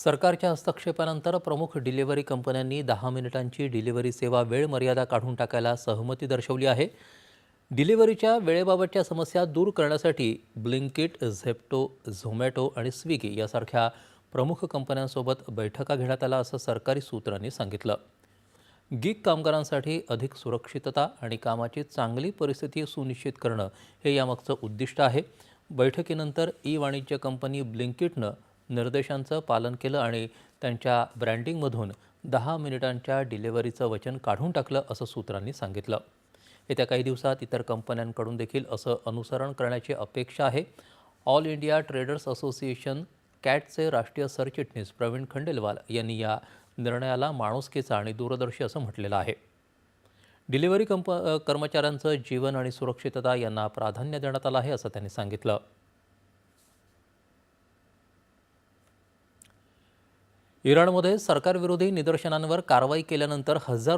सरकारच्या हस्तक्षेपानंतर प्रमुख डिलिव्हरी कंपन्यांनी 10 मिनिटांची डिलिव्हरी सेवा वेळ मर्यादा काढून टाकायला सहमती दर्शवली आहे. डिलिव्हरीच्या वेळेबाबतच्या समस्या दूर करण्यासाठी ब्लिंकिट, झेप्टो, झोमॅटो आणि स्विगी यासारख्या प्रमुख कंपन्यांसोबत बैठका घेण्यात आल्या असं सरकारी सूत्रांनी सांगितलं. गिग कामगारांसाठी अधिक सुरक्षितता आणि कामाची चांगली परिस्थिती सुनिश्चित करणं हे यामागचं उद्दिष्ट आहे. बैठकीनंतर ई-वाणिज्य कंपनी ब्लिंकिटनं निर्देशांचं पालन केलं आणि त्यांच्या ब्रँडिंगमधून 10 मिनिटांच्या डिलिव्हरीचं वचन काढून टाकलं असं सूत्रांनी सांगितलं. येत्या काही दिवसात इतर कंपन्यांकडून देखील असं अनुसरण करण्याची अपेक्षा आहे. ऑल इंडिया ट्रेडर्स असोसिएशन कॅटचे राष्ट्रीय सरचिटणीस प्रवीण खंडेलवाल यांनी या निर्णयाला माणुसकीचा आणि दूरदर्शी असं म्हटलेलं आहे. डिलिव्हरी कर्मचाऱ्यांचं जीवन आणि सुरक्षितता यांना प्राधान्य देण्यात आलं आहे असं त्यांनी सांगितलं. इराणमध्ये सरकारविरोधी निदर्शनांवर कारवाई केल्यानंतर हजारो